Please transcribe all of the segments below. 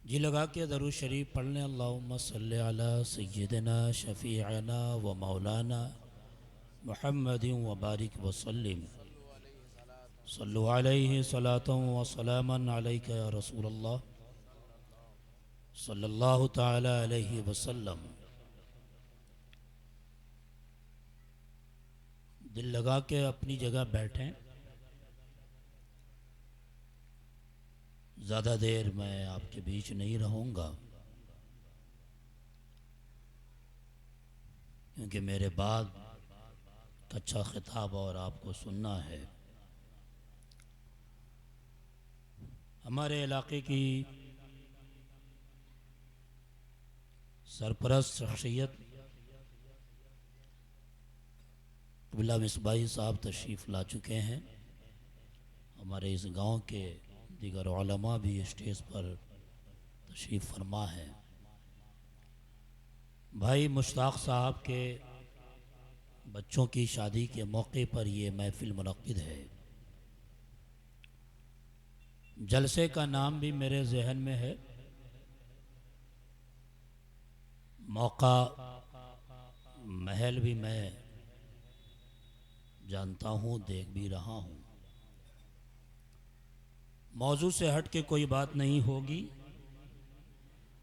जी लगा के दरूद शरीफ पढ़ लें। अल्लाहुम्मा सल्लि अला सय्यिदिना शफ़ीअना व मौलाना मुहम्मदिन व बारिक व सल्लिम। सल्लु अलैहि सलातन व सलामन अलैका या रसूलल्लाह सल्लल्लाहु तआला अलैहि वसल्लम। दिल लगा के अपनी जगह बैठें। ज़्यादा देर मैं आपके बीच नहीं रहूँगा, क्योंकि मेरे बाद अच्छा खिताब और आपको सुनना है। हमारे इलाके की सरपरस्त शख्सियत क़िबला मिसबाही साहब तशरीफ़ ला चुके हैं। हमारे इस गांव के दीगर उलमा भी स्टेज पर तशरीफ़ फरमा है। भाई मुश्ताक साहब के बच्चों की शादी के मौके पर ये महफ़िल मुनक़्क़िद है। जलसे का नाम भी मेरे जहन में है, मौका महल भी मैं जानता हूँ, देख भी रहा हूँ। मौजू से हट के कोई बात नहीं होगी।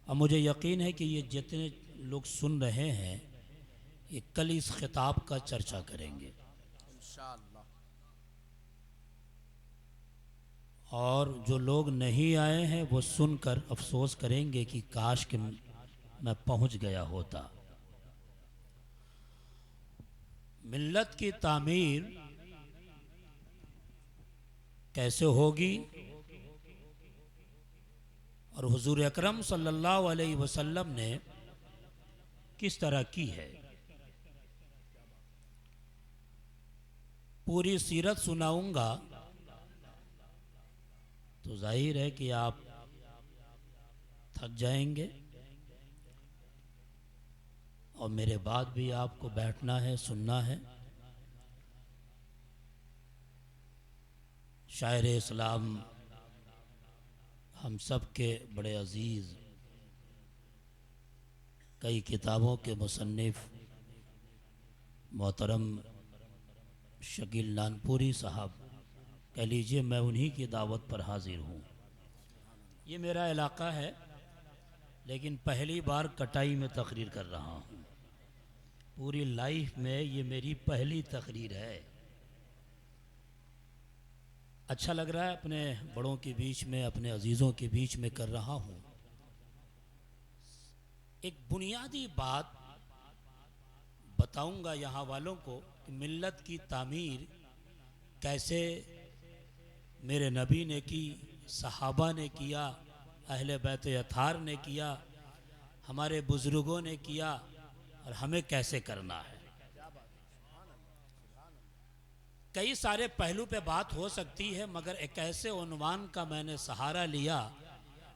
अब मुझे यकीन है कि ये जितने लोग सुन रहे हैं ये कल इस खिताब का चर्चा करेंगे इंशाअल्लाह। और जो लोग नहीं आए हैं वो सुनकर अफसोस करेंगे कि काश कि मैं पहुंच गया होता। मिल्लत की तामीर कैसे होगी और हुजूर अकरम सल्लल्लाहु अलैहि वसल्लम ने किस तरह की है, पूरी सीरत सुनाऊंगा तो जाहिर है कि आप थक जाएंगे और मेरे बाद भी आपको बैठना है, सुनना है। शायर इस्लाम हम सब के बड़े अजीज़, कई किताबों के मुसन्निफ़ मोहतरम शकील नानपुरी साहब, कह लीजिए मैं उन्हीं की दावत पर हाजिर हूँ। ये मेरा इलाका है, लेकिन पहली बार कटाई में तकरीर कर रहा हूँ। पूरी लाइफ में ये मेरी पहली तकरीर है। अच्छा लग रहा है, अपने बड़ों के बीच में, अपने अजीज़ों के बीच में कर रहा हूँ। एक बुनियादी बात बताऊंगा यहाँ वालों को कि मिल्लत की तामीर कैसे मेरे नबी ने की, सहाबा ने किया, अहले बैत अतार ने किया, हमारे बुज़ुर्गों ने किया, और हमें कैसे करना है। कई सारे पहलू पे बात हो सकती है, मगर एक ऐसे उन्वान का मैंने सहारा लिया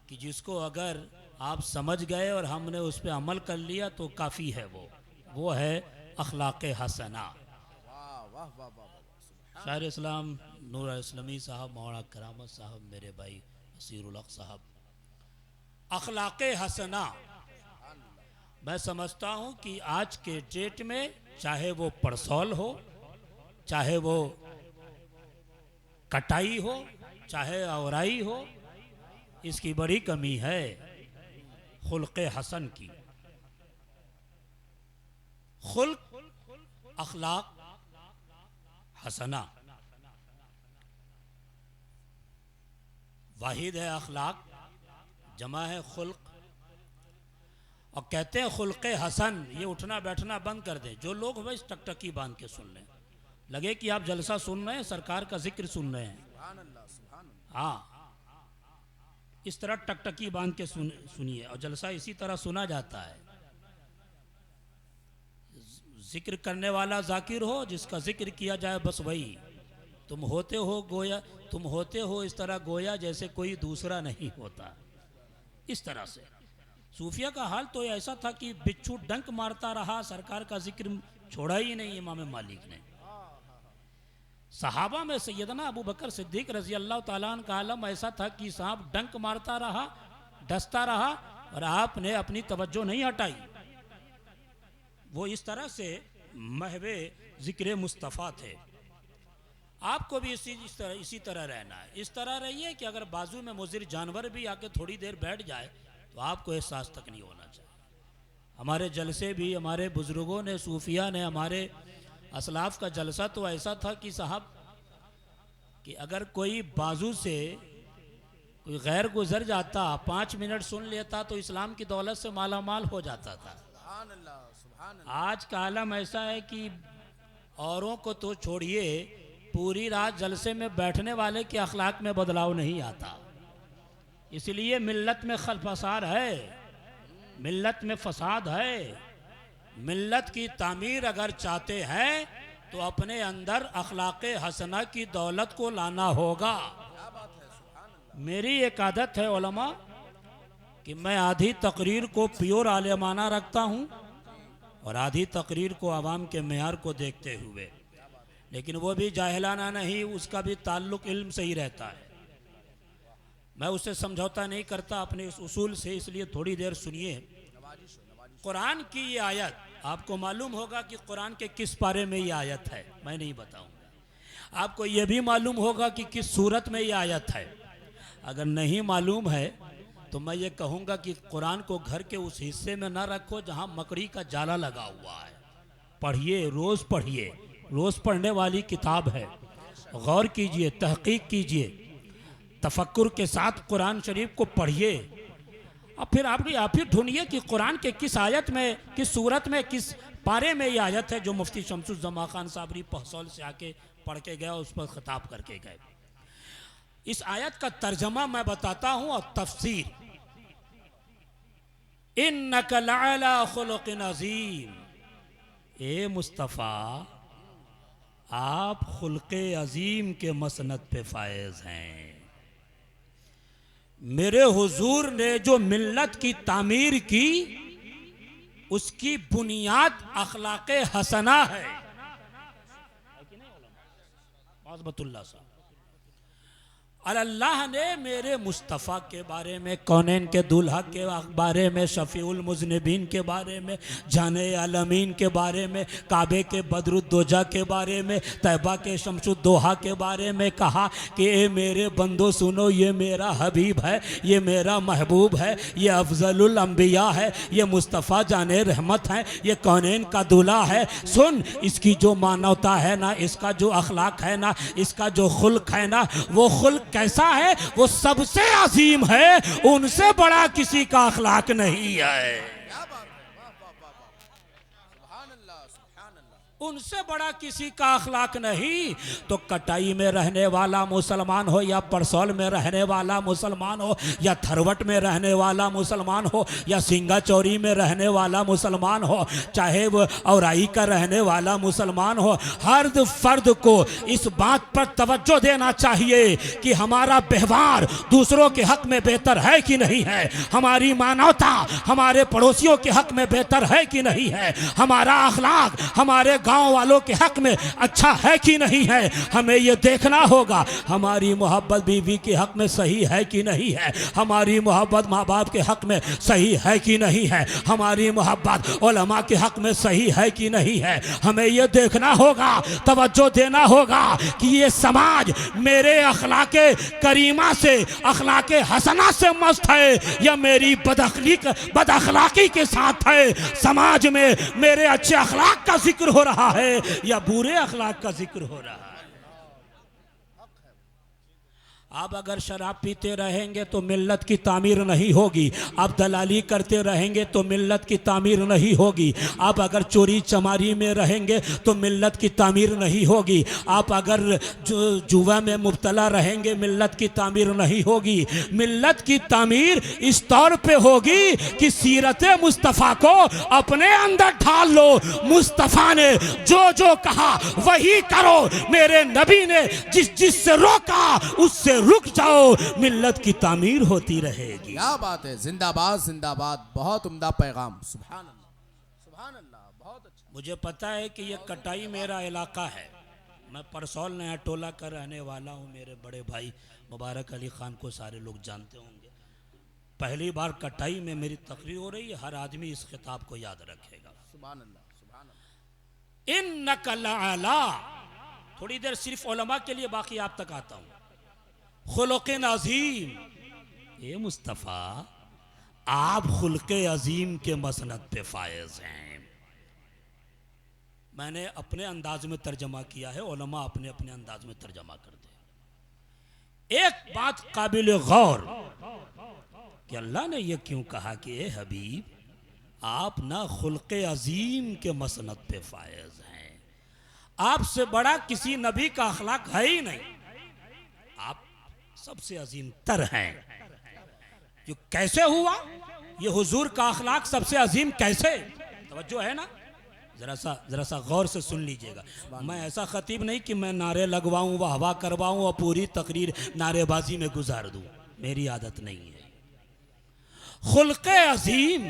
कि जिसको अगर आप समझ गए और हमने उस पर अमल कर लिया तो काफ़ी है। वो है अखलाक़ हसना। वाह वाह वाह वाह। शायर इस्लाम नूर इस्लामी साहब, मौलाना करामत साहब, मेरे भाई असीरुल हक साहब। अखलाक़ हसना, मैं समझता हूँ कि आज के डेट में चाहे वो पड़सौल हो, चाहे वो कटाई हो, चाहे औराई हो, इसकी बड़ी कमी है खुल्क़े हसन की। खुल्क अखलाक हसना, वाहिद है अखलाक, जमा है खुल्क। और कहते हैं खुल्क़े हसन, ये उठना बैठना बंद कर दें। जो लोग बस टकटकी बांध के सुन लें, लगे कि आप जलसा सुन रहे हैं, सरकार का जिक्र सुन रहे हैं। हाँ, इस तरह टकटकी बांध के सुनिए, और जलसा इसी तरह सुना जाता है। जिक्र करने वाला जाकिर हो, जिसका जिक्र किया जाए बस वही। तुम होते हो गोया, तुम होते हो इस तरह गोया जैसे कोई दूसरा नहीं होता। इस तरह से सूफिया का हाल तो ऐसा था कि बिच्छू डंक मारता रहा, सरकार का जिक्र छोड़ा ही नहीं इमाम मालिक ने। सहाबा में सैयदना अबू बकर सिद्दीक रजी अल्लाह ताला अन्हु का आलम ऐसा था कि साहब डंक मारता रहा डसता रहा और आपने अपनी तवज्जो नहीं हटाई। वो इस तरह से महवे ज़िक्र मुस्तफ़ा थे। आपको भी इसी तरह रहना है। इस तरह रहिए कि अगर बाजू में मुज़िर जानवर भी आके थोड़ी देर बैठ जाए तो आपको एहसास तक नहीं होना चाहिए। हमारे जलसे भी, हमारे बुज़ुर्गों ने, सूफिया ने, हमारे असलाफ का जलसा तो ऐसा था कि साहब कि अगर कोई बाजू से कोई गैर गुजर जाता, 5 मिनट सुन लेता तो इस्लाम की दौलत से माला माल हो जाता था। सुभान अल्लाह, सुभान अल्लाह। आज का आलम ऐसा है कि औरों को तो छोड़िए, पूरी रात जलसे में बैठने वाले के अखलाक में बदलाव नहीं आता। इसलिए मिल्लत में फसाद है, मिल्लत में फसाद है। मिल्लत की तामीर अगर चाहते हैं तो अपने अंदर अखलाक़े हसना की दौलत को लाना होगा। मेरी एक आदत है उलमा कि मैं आधी तकरीर को प्योर आलिमाना रखता हूँ और आधी तकरीर को आवाम के मेयार को देखते हुए, लेकिन वो भी जाहिलाना नहीं, उसका भी ताल्लुक़ इल्म से ही रहता है। मैं उससे समझौता नहीं करता अपने इस उसूल से, इसलिए थोड़ी देर सुनिए। कुरान की ये आयत, आपको मालूम होगा कि कुरान के किस पारे में ये आयत है, मैं नहीं बताऊंगा। आपको ये भी मालूम होगा कि किस सूरत में ये आयत है। अगर नहीं मालूम है तो मैं ये कहूँगा कि कुरान को घर के उस हिस्से में ना रखो जहाँ मकड़ी का जाला लगा हुआ है। पढ़िए, रोज़ पढ़िए, रोज़ पढ़ने वाली किताब है। गौर कीजिए, तहकीक कीजिए, तफक्कुर के साथ कुरान शरीफ को पढ़िए और फिर आप ही ढूंढिए कि कुरान के किस आयत में, किस सूरत में, किस पारे में ये आयत है जो मुफ्ती शमसुज़्ज़मा खान साबरी पहसौल से आके पढ़ के गया, उस पर खिताब करके गए। इस आयत का तर्जमा मैं बताता हूँ और तफसीर। इन्नका लअला खुलुक़िन अज़ीम, ए मुस्तफ़ा आप खुल्क़े अज़ीम के मसनद पे फायज़ हैं। मेरे हुजूर ने जो मिल्लत की तामीर की उसकी बुनियाद अखलाक़े हसना है। बाज़बतुल्लाह साहब, अल्लाह ने मेरे मुस्तफ़ा के बारे में, कौनैन के दूल्हा के बारे में, शफ़ीउल मुज़निबीन के बारे में, जाने आलमीन के बारे में, काबे के बदरुद्दोजा के बारे में, तैबा के शम्सुद्दोहा के बारे में कहा कि ए मेरे बंदो सुनो, ये मेरा हबीब है, ये मेरा महबूब है, ये अफ़ज़लुल अंबिया है, ये मुस्तफ़ा जाने रहमत है, ये कौनैन का दूल्हा है। सुन, इसकी जो मानवता है ना, इसका जो अखलाक है ना, इसका जो खुल्क है ना, वो खुल्क कैसा है, वो सबसे अजीम है, उनसे बड़ा किसी का अखलाक नहीं है। उनसे बड़ा किसी का अखलाक नहीं। तो कटाई में रहने वाला मुसलमान हो या परसौल में रहने वाला मुसलमान हो या थरवट में रहने वाला मुसलमान हो या सिंगा चौरी में रहने वाला मुसलमान हो, चाहे वो औराई का रहने वाला मुसलमान हो, हर फर्द को इस बात पर तवज्जो देना चाहिए कि हमारा व्यवहार दूसरों के हक में बेहतर है कि नहीं है, हमारी मानवता हमारे पड़ोसियों के हक में बेहतर है कि नहीं है, हमारा अखलाक हमारे गांव वालों के हक में अच्छा है कि नहीं है। हमें यह देखना होगा हमारी मोहब्बत बीवी के हक में सही है कि नहीं है, हमारी मोहब्बत माँ बाप के हक में सही है कि नहीं है, हमारी मोहब्बत उलमा के हक में सही है कि नहीं है। हमें यह देखना होगा, तवज्जो देना होगा कि ये समाज मेरे अखलाके करीमा से, अखलाके हसना से मस्त है या मेरी बदअखलाकी के साथ है। समाज में मेरे अच्छे अखलाक का जिक्र हो रहा है या बुरे अखलाक का जिक्र हो रहा है। आप अगर शराब पीते रहेंगे तो मिल्लत की तामीर नहीं होगी, आप दलाली करते रहेंगे तो मिल्लत की तामीर नहीं होगी, आप अगर चोरी चमारी में रहेंगे तो मिल्लत की तामीर नहीं होगी, आप अगर जुआ में मुब्तला रहेंगे मिल्लत की तामीर नहीं होगी। मिल्लत की तामीर इस तौर पे होगी कि सीरत मुस्तफ़ा को अपने अंदर ढाल लो। मुस्तफ़ा ने जो जो कहा वही करो, मेरे नबी ने जिस से रोका उससे रुक जाओ, मिल्लत की तामीर होती रहेगी। क्या बात है, जिंदाबाद जिंदाबाद, बहुत उम्दा पैगाम। सुभान अल्लाह, सुभान अल्लाह, बहुत अच्छा। मुझे पता है कि ये कटाई मेरा इलाका है, मैं परसौल नया टोला का रहने वाला हूँ। मेरे बड़े भाई मुबारक अली खान को सारे लोग जानते होंगे। पहली बार कटाई में मेरी तकरीर हो रही है, हर आदमी इस खिताब को याद रखेगा। सुभान अल्लाह, सुभान अल्लाह। इन्नका लअला, थोड़ी देर सिर्फ उलमा के लिए, बाकी आप तक आता हूं। खुलुक़िन अज़ीम, ए मुस्तफ़ा आप खुल्क़े अज़ीम के मसनद पे फायज हैं। मैंने अपने अंदाज में तर्जमा किया है, उलमा अपने अपने अंदाज में तर्जमा कर दे। एक बात काबिल गौर कि अल्लाह ने यह क्यों कहा कि ए हबीब आप ना खुल्क़े अज़ीम के मसनद पे फायज हैं, आपसे बड़ा किसी नबी का अखलाक है ही नहीं, आप सबसे अजीम तर हैं। जो कैसे हुआ ये हुजूर का अखलाक सबसे अजीम कैसे, तवज्जो है ना, जरा सा गौर से सुन लीजिएगा। मैं ऐसा खतीब नहीं कि मैं नारे लगवाऊं, वाहवा करवाऊं और पूरी तकरीर नारेबाजी में गुजार दूं, मेरी आदत नहीं है। खुल्क़े अजीम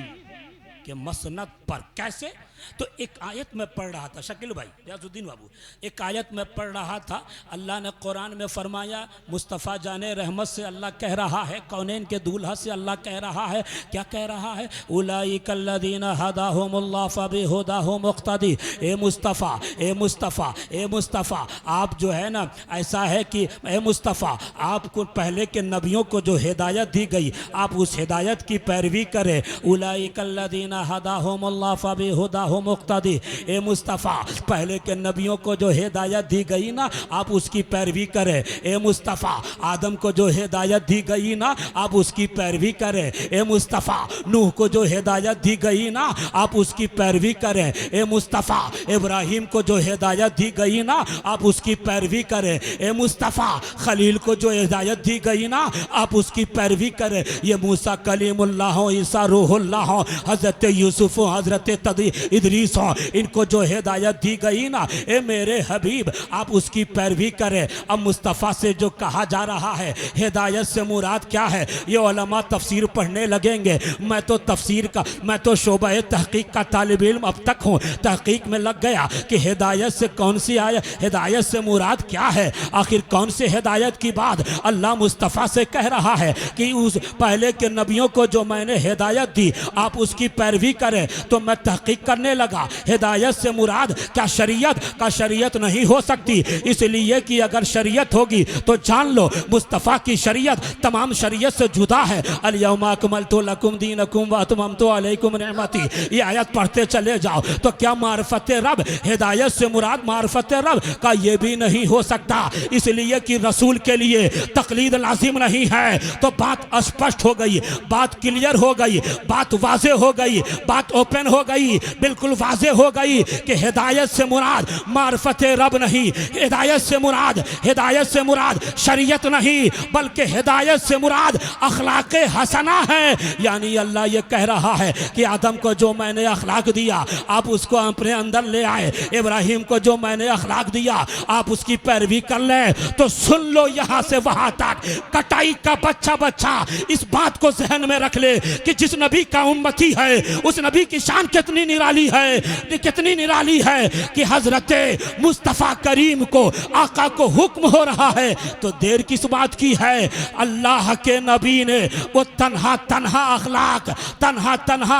के मसनद पर कैसे, तो एक आयत में पढ़ रहा था, शकील भाई रियाजुद्दीन बाबू, एक आयत में पढ़ रहा था, अल्लाह ने कुरान में फरमाया, मुस्तफ़ा जाने रहमत से अल्लाह कह रहा है, कौनैन के दूल्हा से अल्लाह कह रहा है, क्या कह रहा है, उलाइकल्लज़ीना हदाहुमुल्लाह फबिहुदाहुम मुक़्तदी। ए मुस्तफ़ा, ए मुस्तफ़ा, ए मुस्तफ़ा, आप जो है ना, ऐसा है कि ए मुस्तफ़ा आपको पहले के नबियों को जो हिदायत दी गई आप उस हिदायत की पैरवी करें। उलाइकल्लज़ीना हदाहुमुल्लाह फबिहुदाहुम मुक़्तदी। ए मुस्तफ़ा पहले के नबियों को जो हिदायत दी गई ना आप उसकी पैरवी करें। ए मुस्तफ़ा आदम को जो हिदायत दी गई ना आप उसकी पैरवी करें। ए मुस्तफ़ा नूह को जो हिदायत दी गई ना आप उसकी पैरवी करें। ए मुस्तफ़ा इब्राहिम को जो हिदायत दी गई ना आप उसकी पैरवी करें। ए मुस्तफ़ा खलील को जो हिदायत दी गई ना आप उसकी पैरवी करें। ये मूसा कलीमुल्लाह हो, ईसा रूहुल्लाह हो, हज़रत यूसुफ हो, हज़रत तदी इदरीस हो, इनको जो हिदायत दी गई ना ए मेरे हबीब आप उसकी पैरवी करें। अब मुस्तफ़ा से जो कहा जा रहा है हिदायत से मुराद क्या है, ये उलमा तफसीर पढ़ने लगेंगे। मैं तो तफसीर का, मैं तो शोबा तहकीक का तालिब इल्म अब तक हूँ, तहकीक में लग गया कि हिदायत से कौन सी आयत, हिदायत से मुराद क्या है, आखिर कौन से हिदायत की बात अल्लाह मुस्तफ़ा से कह रहा है कि उस पहले के नबियों को जो मैंने हिदायत दी आप उसकी पैरवी करें। तो मैं तहकीक करने लगा, हिदायत से मुराद क्या शरीयत का, शरीयत नहीं हो सकती, इसलिए कि अगर शरीयत होगी तो जान लो मुस्तफ़ा की शरीयत तमाम शरीयत से जुदा है। अल-यौमा अकमलतु लकुम दीनकुम व अतममतु अलैकुम निअमती, ये आयत पढ़ते चले जाओ तो क्या मार्फत रब, हिदायत से मुराद मार्फत रब का ये भी नहीं हो सकता, इसलिए कि रसूल के लिए तकलीद लाजिम नहीं है। तो बात स्पष्ट हो गई, बात क्लियर हो गई, बात वाज़े हो गई, बात ओपन हो गई, बिल्कुल वाज़े हो गई कि हिदायत से मुराद मार्फत रब नहीं, हिदायत से मुराद शरीयत नहीं, बल्कि हिदायत से मुराद अखलाक हसना है। यानी अल्लाह ये कह रहा है कि आदम को जो मैंने अखलाक दिया आप उसको अपने अंदर ले आए, इब्राहिम को जो मैंने अखलाक दिया आप उसकी पैरवी कर लें। तो सुन लो यहाँ से वहाँ तक, कटाई का बच्चा बच्चा इस बात को जहन में रख ले कि जिस नबी का उम्मती है उस नबी की शान कितनी निराली है, कितनी निराली है कि हजरत मुस्तफ़ा करीम को, आका को हुक्म हो रहा है तो देर किस बात की है। अल्लाह के नबी ने वो तन्हा तन्हा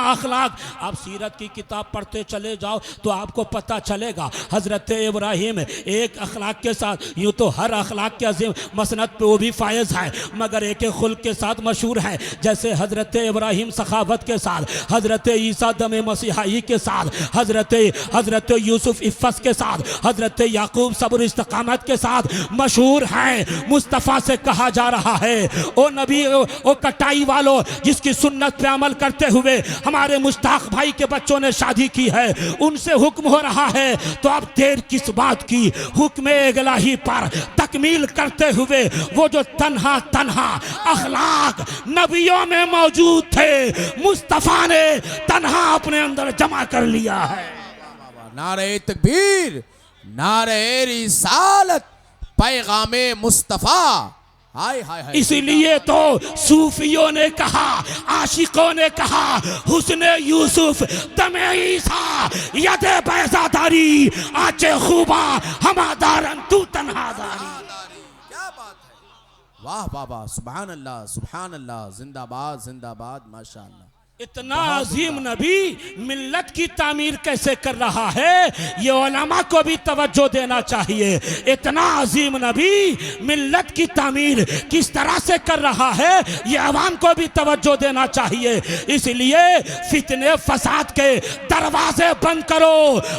अखलाक, आप सीरत की किताब पढ़ते चले जाओ तो आपको पता चलेगा हजरत इब्राहिम एक अखलाक के साथ, यूँ तो हर अखलाक के अजीम मसनद पे वो भी फायज है मगर एक खुल्क के साथ मशहूर है। जैसे हजरत इब्राहिम सखावत के साथ, हजरत ईसा दम मसीहाई के साथ, हजरत यूसुफ इफ़्फ़त के साथ, हजरत याकूब सब्र इस्तिकामत के साथ मशहूर है। मुस्तफ़ा से कहा जा रहा है ओ नबी, ओ कटाई वालों जिसकी सुन्नत पे अमल करते हुए हमारे मुश्ताक भाई के बच्चों ने शादी की है, उनसे हुक्म हो रहा है तो अब देर किस बात की, हुक्म इलाही पर तकमील करते हुए वो जो तन्हा अखलाक नबियों में मौजूद थे मुस्तफ़ा ने तन्हा अपने अंदर जमा कर लिया है। नारे तकबीर, नारे रिसालत, पैगामे मुस्तफ़ा। हाय हाय हाय। इसीलिए तो सूफियों ने कहा, आशिकों ने कहा, हुस्ने यूसुफ दमे ईसा यदे बैज़ादारी आचे खूबा हमादारन तू तन्हादारी। क्या बात है, वाह वाह वाह, सुभान अल्लाह सुभान अल्लाह, जिंदाबाद जिंदाबाद, माशाअल्लाह। इतना अजीम नबी मिल्लत की तामीर कैसे कर रहा है, ये उलमा को भी तवज्जो देना चाहिए। इतना अजीम नबी मिल्लत की तामीर किस तरह से कर रहा है, ये अवाम को भी तवज्जो देना चाहिए। इसलिए फितने फसाद के दरवाजे बंद करो,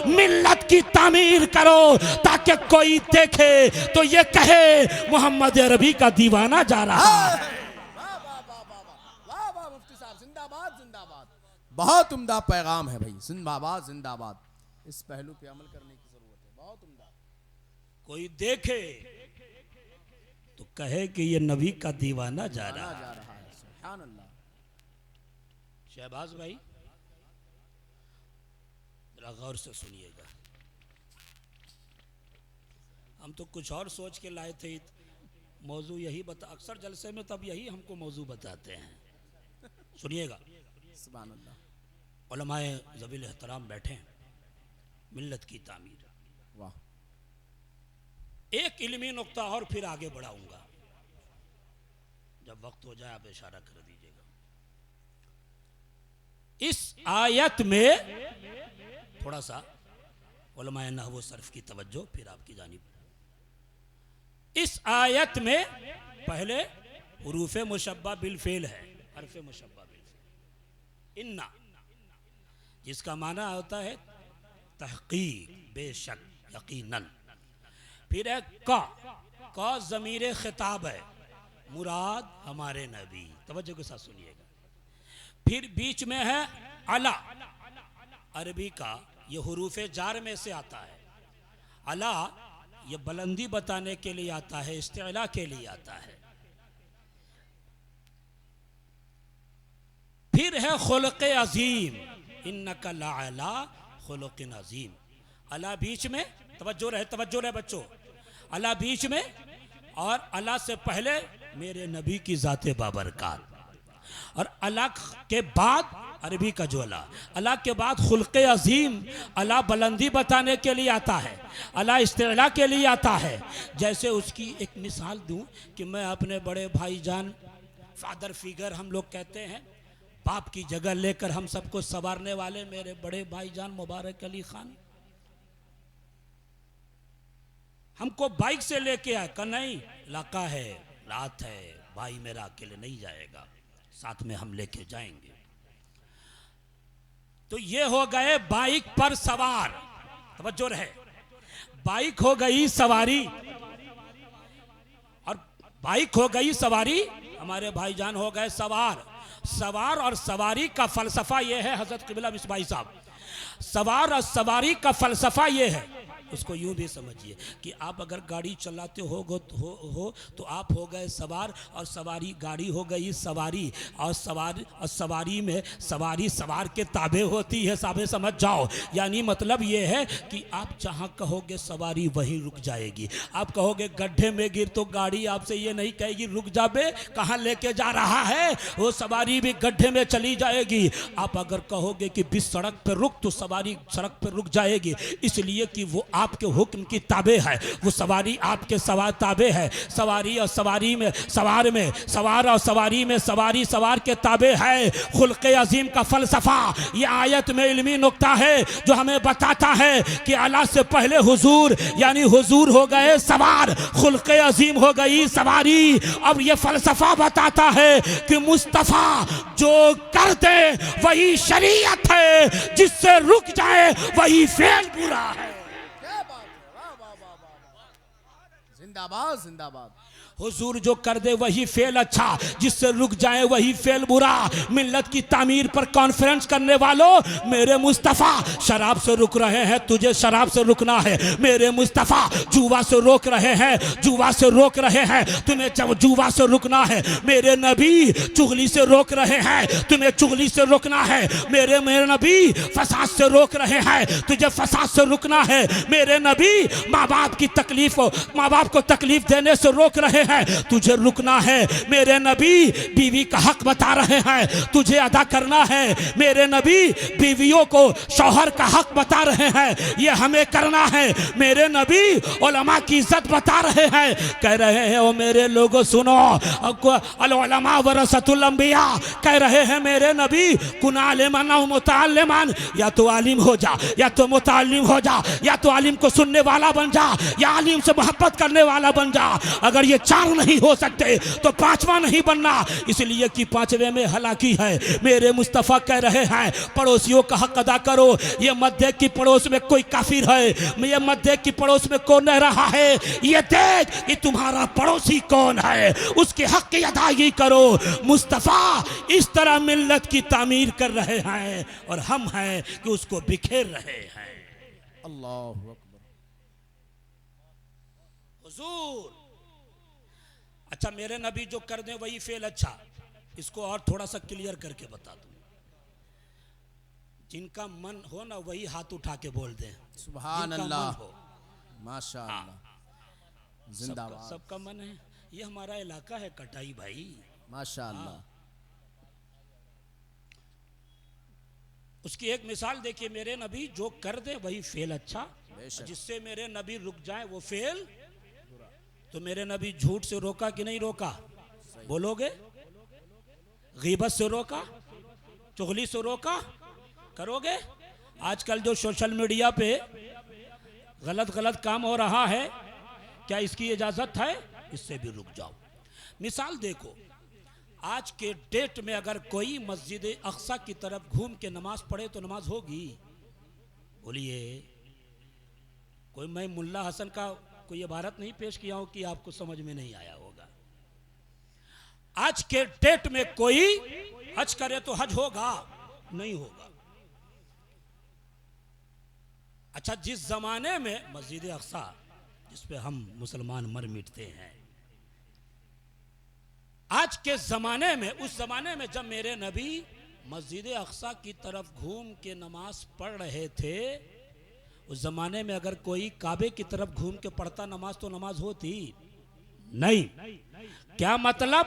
मिल्लत की तामीर करो, ताकि कोई देखे तो ये कहे मोहम्मद अरबी का दीवाना जा रहा है। बहुत उम्दा पैगाम है भाई, जिंदाबाद जिंदाबाद। इस पहलू पे अमल करने की जरूरत है, बहुत उम्दा। कोई देखे तो कहे कि ये नबी का दीवाना जा रहा है। सुभान अल्लाह। शहबाज भाई जरा गौर से सुनिएगा, हम तो कुछ और सोच के लाए थे, मौजू यही बता, अक्सर जलसे में तब यही हमको मौजू बताते हैं। सुनिएगा, सुभान अल्लाह। उलमाए ज़बील एहतराम बैठे हैं, मिल्लत की तामीर। वाह। एक इल्मी नुक्ता और फिर आगे बढ़ाऊंगा, जब वक्त हो जाए आप इशारा कर दीजिएगा। इस आयत में थोड़ा सा उलमाए नहव सर्फ की तवज्जो फिर आपकी जानिब। इस आयत में पहले हुरूफ मुशब्बा बिल फेल है, हरफ मुशब्बा बिल फेल, इन्ना, जिसका माना होता है तहकीक, बेशक, यकीनन। फिर है का ज़मीर खिताब है, मुराद हमारे नबी, तवज्जो के साथ सुनिएगा। फिर बीच में है अला, अरबी का ये हुरूफ जार में से आता है। अला ये बुलंदी बताने के लिए आता है, इस्तिला के लिए आता है। फिर है खुल्क़ अजीम, इन्नका लअला खुल्क़िन अजीम। अला बीच में, तवज्जो रहे बच्चों, अला बीच में, और अला से पहले मेरे नबी की ज़ाते बाबरकात, और अला के बाद अरबी का जो अला के बाद खुल्क़ अजीम। अला बुलंदी बताने के लिए आता है, अला इस्तिला के लिए आता है। जैसे उसकी एक मिसाल दूं कि मैं अपने बड़े भाईजान, फादर फिगर हम लोग कहते हैं, बाप की जगह लेकर हम सबको संवारने वाले मेरे बड़े भाईजान मुबारक अली खान हमको बाइक से लेके आए, कहा नहीं इलाका है, रात है, भाई मेरा अकेले नहीं जाएगा, साथ में हम लेके जाएंगे। तो ये हो गए बाइक पर सवार, तवज्जो रहे, बाइक हो गई सवारी, और बाइक हो गई सवारी, हमारे भाईजान हो गए सवार। सवार और सवारी का फलसफा ये है, हजरत क़िबला मिसबाही साहब, सवार और सवारी का फलसफा ये है, उसको यूं भी समझिए कि आप अगर गाड़ी चलाते हो तो आप हो गए सवार, और सवारी गाड़ी हो गई सवारी, और सवारी में सवारी सवार के ताबे होती है, साबे समझ जाओ। यानी मतलब ये है कि आप जहाँ कहोगे सवारी वहीं रुक जाएगी। आप कहोगे गड्ढे में गिर तो गाड़ी आपसे ये नहीं कहेगी रुक जा बे, कहाँ लेके जा रहा है, वो सवारी भी गड्ढे में चली जाएगी। आप अगर कहोगे कि बीच सड़क पर रुक तो सवारी सड़क पर रुक जाएगी, इसलिए कि वो आपके हुक्म की ताबे है, वो सवारी आपके सवार ताबे है। सवारी और सवारी में सवार में सवार और सवारी में सवारी सवार के ताबे है। खुल्क़ अजीम का फलसफा ये आयत में इल्मी नुक्ता है जो हमें बताता है कि अल्लाह से पहले हुजूर, यानी हुजूर हो गए सवार, खुल्क़ अजीम हो गई सवारी। अब ये फलसफा बताता है कि मुस्तफ़ा जो कर दे वही शरीयत है, जिससे रुक जाए वही फेल बुरा है। जिंदाबाद जिंदाबाद। हुजूर जो कर दे वही फेल अच्छा, जिससे रुक जाए वही फेल बुरा। मिल्लत की तामीर पर कॉन्फ्रेंस करने वालों, मेरे मुस्तफ़ा शराब से रुक रहे हैं, तुझे शराब से रुकना है। मेरे मुस्तफ़ा जुआ से रोक रहे हैं, जुआ से रोक रहे हैं, तुम्हें जुआ से रुकना है। मेरे नबी चुगली से रोक रहे हैं, तुम्हें चुगली से रोकना है। मेरे नबी फसाद से रोक रहे हैं, तुझे फसाद से रुकना है। मेरे नबी माँ बाप की तकलीफ, माँ बाप को तकलीफ देने से रोक रहे हैं, हैं तुझे रुकना है। मेरे नबी बीवी का हक बता रहे हैं तुझे अदा करना है। मेरे नबी बीवियों को शौहर का हक बता रहे हैं ये हमें करना है। मेरे नबी उलमा की इज्जत बता रहे हैं, कह रहे हैं ओ मेरे लोगों सुनो, अल उलमा वरसतुल अंबिया, कह रहे हैं मेरे नबी कुन आलिमन औ मुतअल्लिमन, या तो आलिम हो जा या तो मुतअल्लिम हो जा, या तो आलिम को सुनने वाला बन जा या आलिम से मोहब्बत करने वाला बन जा। अगर ये चार नहीं हो सकते तो पांचवा नहीं बनना, इसलिए कि पांचवे में हलाकी है। मेरे मुस्तफ़ा कह रहे हैं पड़ोसियों का हक अदा करो। ये मत देख कि पड़ोस में कोई काफिर है, ये मत देख कि पड़ोस में कौन रह रहा है, ये देख कि तुम्हारा पड़ोसी कौन है, उसके हक की अदायगी करो। मुस्तफ़ा इस तरह मिल्लत की तामीर कर रहे हैं और हम हैं कि उसको बिखेर रहे हैं। अल्लाहु अकबर। हुजूर अच्छा मेरे नबी जो कर दें वही फेल। अच्छा इसको और थोड़ा सा क्लियर करके बता दूं, जिनका मन हो ना वही हाथ उठा के बोल दें सुभान अल्लाह, माशाअल्लाह, जिंदाबाद। सबका मन है, ये हमारा इलाका है कटाई भाई, माशाअल्लाह। उसकी एक मिसाल देखिए, मेरे नबी जो कर दे वही फेल अच्छा, जिससे मेरे नबी रुक जाए वो फेल। तो मेरे नबी झूठ से रोका कि नहीं रोका, बोलोगे? गीबत से रोका, चुगली से रोका, करोगे? आजकल जो सोशल मीडिया पे गलत गलत काम हो रहा है, क्या इसकी इजाजत है? इससे भी रुक जाओ। मिसाल देखो, आज के डेट में अगर कोई मस्जिद अक्सा की तरफ घूम के नमाज पढ़े तो नमाज होगी? बोलिए। कोई मैं मुल्ला हसन का कोई इबारत नहीं पेश किया हूं कि आपको समझ में नहीं आया होगा। आज के डेट में कोई हज करे तो हज होगा? नहीं होगा। अच्छा जिस जमाने में मस्जिद अक्सा जिस पे हम मुसलमान मर मिटते हैं, आज के ज़माने में, उस ज़माने में जब मेरे नबी मस्जिद अक्सा की तरफ घूम के नमाज पढ़ रहे थे, उस ज़माने में अगर कोई काबे की तरफ घूम के पढ़ता नमाज तो नमाज होती नहीं। क्या मतलब?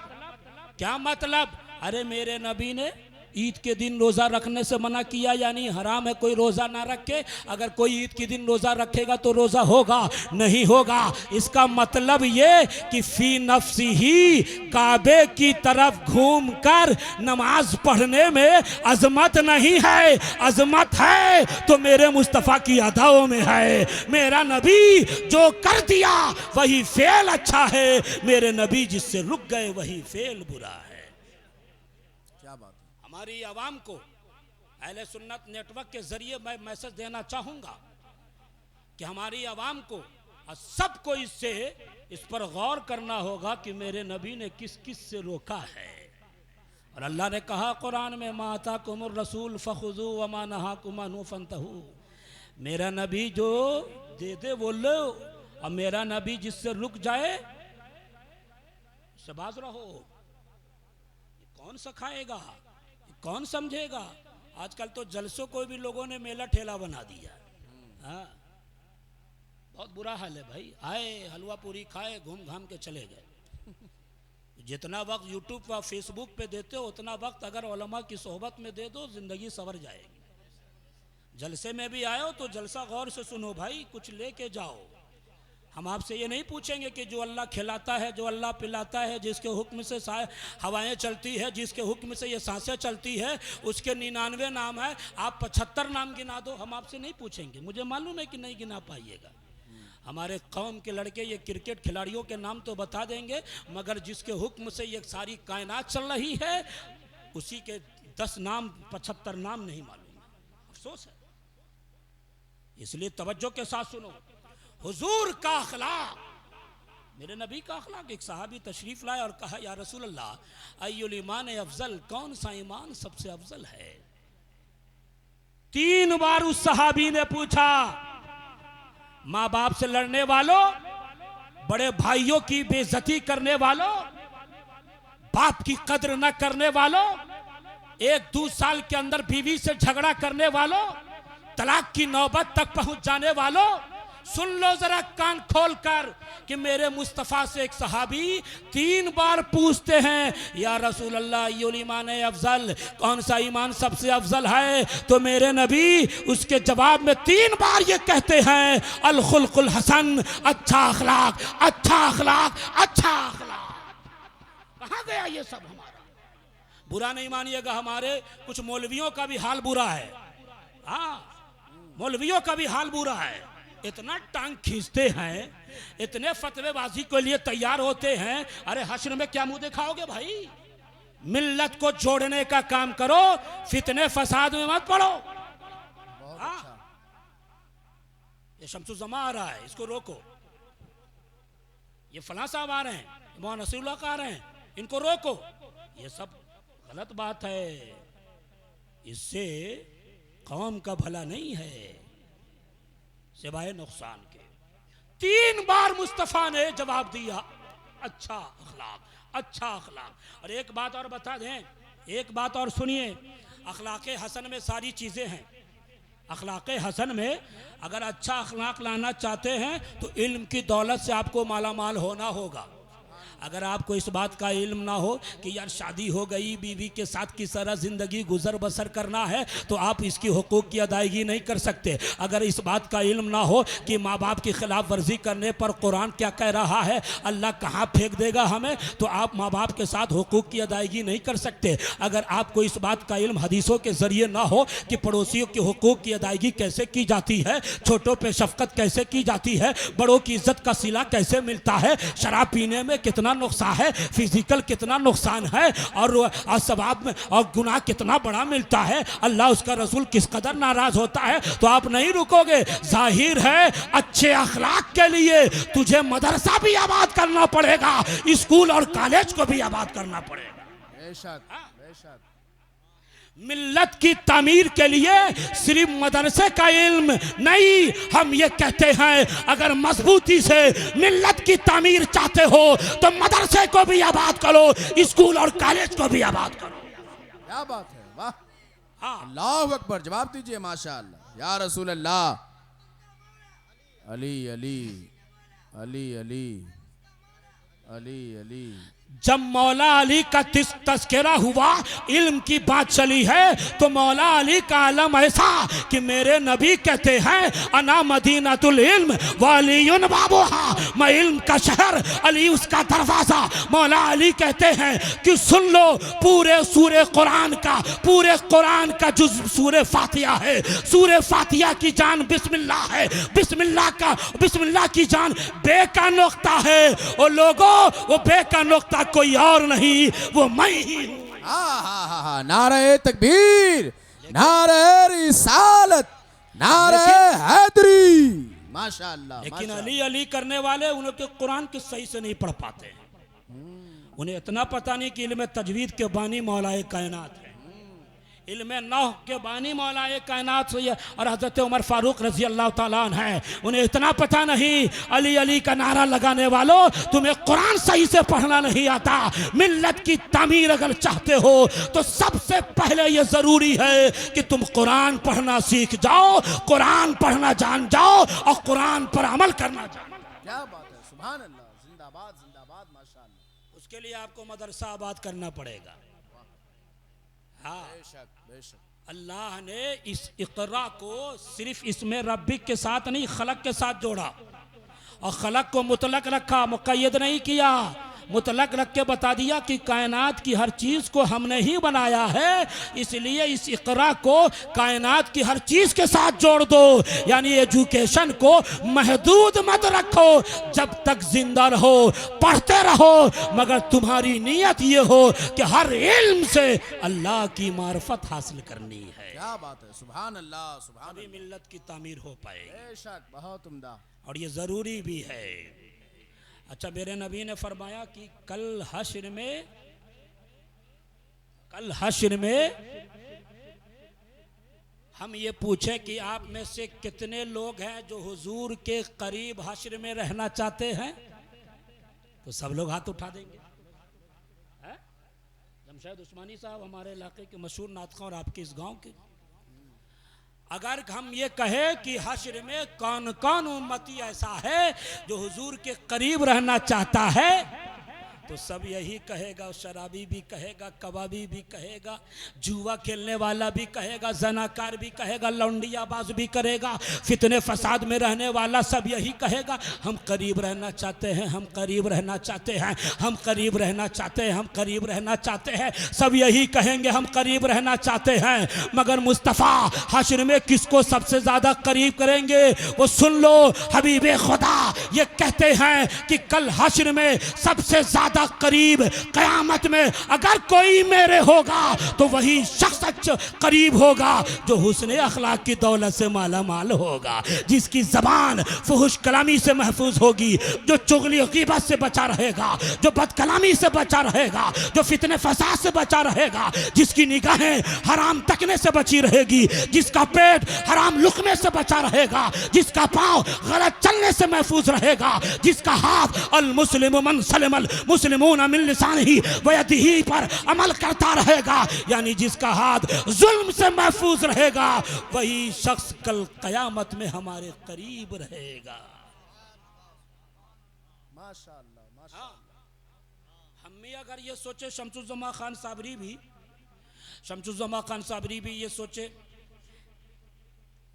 क्या मतलब? अरे मेरे नबी ने ईद के दिन रोज़ा रखने से मना किया, यानी हराम है कोई रोज़ा ना रखे। अगर कोई ईद के दिन रोज़ा रखेगा तो रोज़ा होगा? नहीं होगा। इसका मतलब ये कि फी नफ्सी ही काबे की तरफ घूम कर नमाज पढ़ने में अजमत नहीं है, अजमत है तो मेरे मुस्तफ़ा की अदाओं में है। मेरा नबी जो कर दिया वही फेल अच्छा है, मेरे नबी जिससे रुक गए वही फेल बुरा है। क्या बात है। हमारी आवाम को अहले सुन्नत नेटवर्क के जरिए मैं मैसेज देना चाहूंगा कि हमारी आवाम को और सबको इस पर गौर करना होगा कि मेरे नबी ने किस किस से रोका है। और अल्लाह ने कहा कुरान में, मा आताकुमुर रसूल फखुजू व मा नहाकुम अन्हु फंतहू। मेरा नबी जो दे दे वो लो, और मेरा नबी जिससे रुक जाए उससे बाज रहो। कौन सिखाएगा, कौन समझेगा? आजकल तो जलसों को भी लोगों ने मेला ठेला बना दिया। हाँ बहुत बुरा हाल है भाई। आए हलवा पूरी खाए, घूम घाम के चले गए। जितना वक्त यूट्यूब व फेसबुक पे देते हो उतना वक्त अगर उलमा की सोहबत में दे दो जिंदगी संवर जाएगी। जलसे में भी आए हो तो जलसा गौर से सुनो भाई, कुछ लेके जाओ। हम आपसे ये नहीं पूछेंगे कि जो अल्लाह खिलाता है, जो अल्लाह पिलाता है, जिसके हुक्म से हवाएं चलती है, जिसके हुक्म से ये सांसें चलती है, उसके 99 नाम है, आप 75 नाम गिना दो। हम आपसे नहीं पूछेंगे, मुझे मालूम है कि नहीं गिना पाइएगा। हमारे कौम के लड़के ये क्रिकेट खिलाड़ियों के नाम तो बता देंगे, मगर जिसके हुक्म से ये सारी कायनात चल रही है उसी के 10 नाम 75 नाम नहीं मालूम। अफसोस है। इसलिए तवज्जो के साथ सुनो। हुजूर का अखलाक, मेरे नबी का अखलाक। एक सहाबी तशरीफ लाए और कहा, या रसूल अल्लाह अय्युल ईमान अफजल, कौन सा ईमान सबसे अफजल है? 3 बार उस सहाबी ने पूछा। माँ बाप से लड़ने वालों, बड़े भाइयों की बेइज्जती करने वालों, बाप की कद्र न करने वालों, 1-2 साल के अंदर बीवी से झगड़ा करने वालों, तलाक की नौबत तक पहुंच जाने वालों, सुन लो जरा कान खोल कर कि मेरे मुस्तफ़ा से एक सहाबी 3 बार पूछते हैं, या रसूल अल्लाह युल ईमान अफजल, कौन सा ईमान सबसे अफजल है? तो मेरे नबी उसके जवाब में 3 बार ये कहते हैं, अल खुल्कुल हसन, अच्छा अखलाक, अच्छा अखलाक, अच्छा अखलाक। कहाँ गया ये सब हमारा? बुरा नहीं मानिएगा, हमारे कुछ मौलवियों का भी हाल बुरा है। हाँ, मौलवियों का भी हाल बुरा है। इतना टांग खींचते हैं, इतने फतवेबाजी के लिए तैयार होते हैं। अरे हश्र में क्या मुंह दिखाओगे भाई? मिल्लत को जोड़ने का काम करो, फितने फसाद में मत पड़ो। हाँ, ये शम्सुज़्ज़मा आ रहा है, इसको रोको। ये फलां साहब आ रहे हैं, मौलाना नसीरुल्लाह का आ रहे हैं, इनको रोको। ये सब गलत बात है, इससे कौम का भला नहीं है सिवाय नुकसान के। 3 बार मुस्तफ़ा ने जवाब दिया, अच्छा अखलाक, अच्छा अखलाक। और एक बात और बता दें, एक बात और सुनिए, अखलाक हसन में सारी चीज़ें हैं। अखलाक हसन में अगर अच्छा अखलाक लाना चाहते हैं तो इल्म की दौलत से आपको माला माल होना होगा। अगर आपको इस बात का इल्म ना हो कि यार शादी हो गई, बीवी के साथ किस तरह ज़िंदगी गुजर बसर करना है, तो आप इसकी हुकूक की अदायगी नहीं कर सकते। अगर इस बात का इल्म ना हो कि माँ बाप की खिलाफ वर्जी करने पर कुरान क्या कह रहा है, अल्लाह कहाँ फेंक देगा हमें, तो आप माँ बाप के साथ हुकूक की अदायगी नहीं कर सकते। अगर आपको इस बात का इल्म हदीसों के ज़रिए ना हो कि पड़ोसियों की हुकूक की अदायगी कैसे की जाती है, छोटों पर शफकत कैसे की जाती है, बड़ों की इज्जत का सिला कैसे मिलता है, शराब पीने में कितना नुकसान है, फिजिकल कितना नुकसान है, और सवाब में और गुनाह कितना बड़ा मिलता है, अल्लाह उसका रसूल किस कदर नाराज होता है, तो आप नहीं रुकोगे। जाहिर है अच्छे अखलाक के लिए तुझे मदरसा भी आबाद करना पड़ेगा, स्कूल और कॉलेज को भी आबाद करना पड़ेगा। बेशक, बेशक। मिल्लत की तामीर के लिए सिर्फ मदरसे का इल्म नहीं, हम ये कहते हैं अगर मजबूती से मिल्लत की तामीर चाहते हो तो मदरसे को भी आबाद करो, स्कूल और कॉलेज को भी आबाद करो। क्या बात है, वाह, हाँ, अल्लाह अकबर। जवाब दीजिए माशाअल्लाह। या रसूल अल्लाह, अली अली अली अली अली अली। जब मौला अली का तस्करा हुआ, इल्म की बात चली है, तो मौला अली का आलम ऐसा कि मेरे नबी कहते हैं अना मदीनतुल इल्म वालियुन बाबुहा, मैं इल्म का शहर, अली उसका दरवाजा। मौला अली कहते हैं कि सुन लो, पूरे सूरे कुरान का जुज़ सूरे फातिहा है। सूरे फातिहा की जान बिस्मिल्लाह है, बिस्मिल्लाह की जान बे का नुक्ता है। और लोगों, वो बे का नुक्ता कोई और नहीं, वो मैं ही हूँ। नारे तकबीर, नारे रिसालत, नारे हैदरी, माशाअल्लाह। लेकिन अली अली करने वाले उनके कुरान के सही से नहीं पढ़ पाते हैं। उन्हें इतना पता नहीं कि इल्म तजवीद के बानी मौलाए कायनात है, इल्म नौह के बानी मौलाए कायनात और हज़रत उमर फारूक रज़ी अल्लाह ताला अन्हु है। उन्हें इतना पता नहीं, अली अली का नारा लगाने वालों, तुम्हें कुरान सही से पढ़ना नहीं आता। मिल्लत की तामीर अगर चाहते हो तो सबसे पहले ये ज़रूरी है कि तुम कुरान पढ़ना सीख जाओ, कुरान पढ़ना जान जाओ और कुरान पर अमल करना जानो। क्या बात है, सुभान अल्लाह, जिंदाबाद जिंदाबाद, माशाअल्लाह। उसके लिए आपको मदरसा आबाद करना पड़ेगा। हाँ, बेशक, बेशक। अल्लाह ने इस इक़रा को सिर्फ इसमें रब्बिक के साथ नहीं, खलक के साथ जोड़ा, और खलक को मुतलक रखा, मुक़य्यद नहीं किया। मुतलक रख के बता दिया कि कायनात की हर चीज़ को हमने ही बनाया है, इसलिए इस इक़रा को कायनात की हर चीज़ के साथ जोड़ दो। यानी एजुकेशन को महदूद मत रखो, जब तक जिंदा रहो पढ़ते रहो, मगर तुम्हारी नीयत ये हो कि हर इल्म से अल्लाह की मार्फत हासिल करनी है। क्या बात है, सुभान अल्लाह, सुभान अभी मिल्लत की तामीर हो पाएगी। बेशक, बहुत उम्दा। और ये ज़रूरी भी है। अच्छा, मेरे नबी ने फरमाया कि कल हश्र में हम ये पूछे कि आप में से कितने लोग हैं जो हुजूर के करीब हश्र में रहना चाहते हैं, तो सब लोग हाथ उठा देंगे। जमशेद उस्मानी साहब हमारे इलाके के मशहूर नातख़्वान और आपके इस गांव के, अगर हम ये कहें कि हश्र में कौन कौन उम्मती ऐसा है जो हुजूर के करीब रहना चाहता है, तो सब यही कहेगा। शराबी भी कहेगा, कबाबी भी कहेगा, जुआ खेलने वाला भी कहेगा, जनाकार भी कहेगा, लौंडियाबाज भी करेगा, फितने फसाद में रहने वाला सब यही कहेगा, हम करीब रहना चाहते हैं, हम करीब रहना चाहते हैं, हम करीब रहना चाहते हैं, हम करीब रहना चाहते हैं। सब यही कहेंगे हम करीब रहना चाहते हैं। मगर मुस्तफ़ा हश्र में किसको सबसे ज़्यादा करीब करेंगे वो सुन लो। हबीबे खुदा ये कहते हैं कि कल हश्र में सबसे ज़्यादा करीब क़यामत में अगर कोई मेरे होगा तो वही शख्स करीब होगा जो हुस्ने अखलाक की दौलत से माला माल होगा, जिसकी ज़बान फुहुश कलामी से महफूज होगी, जो चुगली ग़ीबत से बचा रहेगा, जो बदकलामी से बचा रहेगा, जो फितने फसाद से बचा रहेगा, जिसकी निगाहें हराम तकने से बची रहेगी, जिसका पेट हराम लुक़मे से बचा रहेगा, जिसका पाँव गलत चलने से महफूज रहेगा, जिसका हाथ अल मुस्लिम मन सलमल मुस्लिमून मिन लिसानिही व यदिही पर अमल करता रहेगा, यानी जिसका हाथ जुल्म से महफूज रहेगा, वही शख्स कल क़यामत में हमारे करीब रहेगा। माशाअल्लाह माशाअल्लाह। हम भी अगर ये सोचे, शमसुज़्ज़मा खान साबरी भी, शमसुज़्ज़मा खान साबरी भी ये सोचे,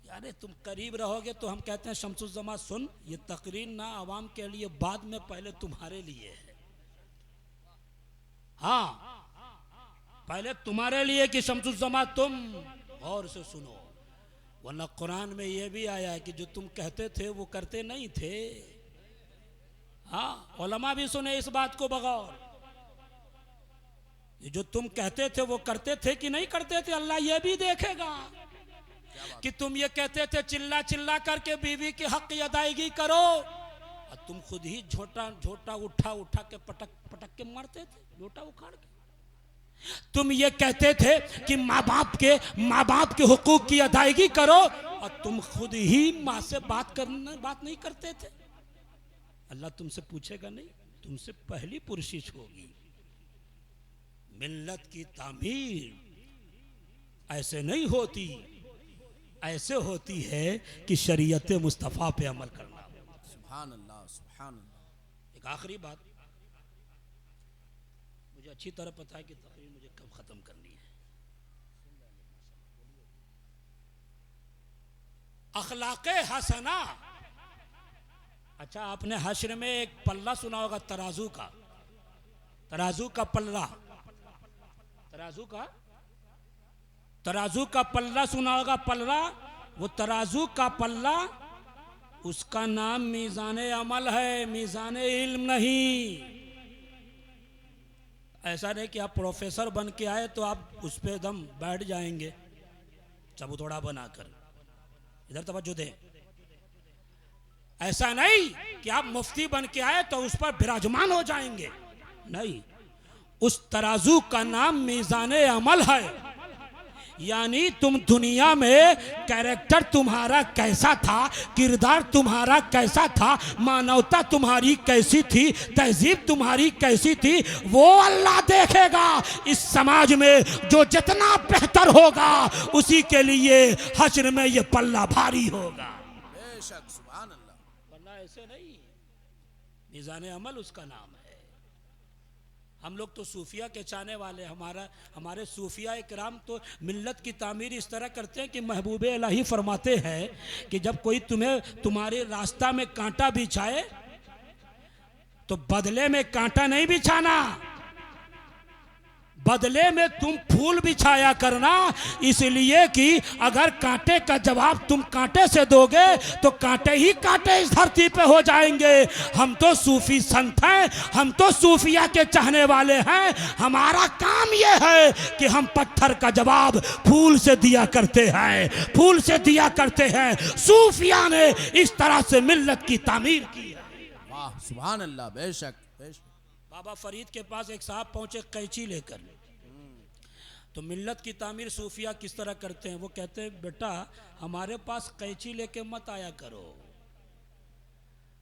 यानी तुम करीब रहोगे, तो हम कहते हैं शमसुज़्ज़मा सुन, ये तकरीर ना आवाम के लिए बाद में, पहले तुम्हारे लिए है। हाँ, पहले तुम्हारे लिए कि शमसुज़्ज़मा तुम और से सुनो, वरना कुरान में ये भी आया है कि जो तुम कहते थे वो करते नहीं थे। हाँ, उलमा भी सुने इस बात को बगौर, जो तुम कहते थे वो करते थे कि नहीं करते थे, अल्लाह ये भी देखेगा कि तुम ये कहते थे चिल्ला चिल्ला करके बीवी के हक की अदायगी करो, और तुम खुद ही झोटा झोटा उठा उठा के पटक पटक के मारते थे, लोटा उखाड़ के। तुम ये कहते थे कि माँ बाप के हुकूक की अदायगी करो, और तुम खुद ही माँ से बात नहीं करते थे। अल्लाह तुमसे पूछेगा नहीं, तुमसे पहली पुरशिश होगी। मिल्लत की तामीर ऐसे नहीं होती, ऐसे होती है कि शरीयत मुस्तफ़ा पे अमल करना। सुभान अल्लाह सुभान अल्लाह। एक आखिरी बात, मुझे अच्छी तरह पता है कि तकरीर मुझे कब ख़त्म करनी है। अखलाक़े हसना, अच्छा आपने हश्र में एक पल्ला सुना होगा, तराजू का पल्ला, तराजू का पल्ला सुना होगा, पल्ला, वो तराजू का पल्ला, उसका नाम मीज़ाने अमल है, मीज़ाने इल्म नहीं। ऐसा नहीं कि आप प्रोफेसर बन के आए तो आप उस पे एकदम बैठ जाएंगे चबूतरा बनाकर। इधर तवज्जो दें, ऐसा नहीं कि आप मुफ्ती बन के आए तो उस पर विराजमान हो जाएंगे, नहीं। उस तराजू का नाम मीज़ाने अमल है, यानी तुम दुनिया में कैरेक्टर तुम्हारा कैसा था, किरदार तुम्हारा कैसा था, मानवता तुम्हारी कैसी थी, तहजीब तुम्हारी कैसी थी, वो अल्लाह देखेगा। इस समाज में जो जितना बेहतर होगा उसी के लिए हश्र में ये पल्ला भारी होगा। बेशक सुभान अल्लाह। वरना ऐसे नहीं, मीज़ाने अमल उसका नाम है। हम लोग तो सूफिया के चाहने वाले, हमारे सूफिया इकराम तो मिल्लत की तामीर इस तरह करते हैं कि महबूब इलाही फरमाते हैं कि जब कोई तुम्हारे रास्ता में कांटा बिछाए तो बदले में कांटा नहीं बिछाना, बदले में तुम फूल बिछाया करना, इसलिए कि अगर कांटे का जवाब तुम कांटे से दोगे तो कांटे ही कांटे इस धरती पे हो जाएंगे। हम तो सूफी संत हैं, हम तो सूफिया के चाहने वाले हैं। हमारा काम यह है कि हम पत्थर का जवाब फूल से दिया करते हैं, फूल से दिया करते हैं। सूफिया ने इस तरह से मिल्लत की तामीर की है। वाह सुभान अल्लाह। बेशक बेशक। बाबा फरीद के पास एक साहब पहुंचे कैंची लेकर, तो मिल्लत की तामीर सूफिया किस तरह करते हैं, वो कहते हैं बेटा हमारे पास कैंची लेके मत आया करो,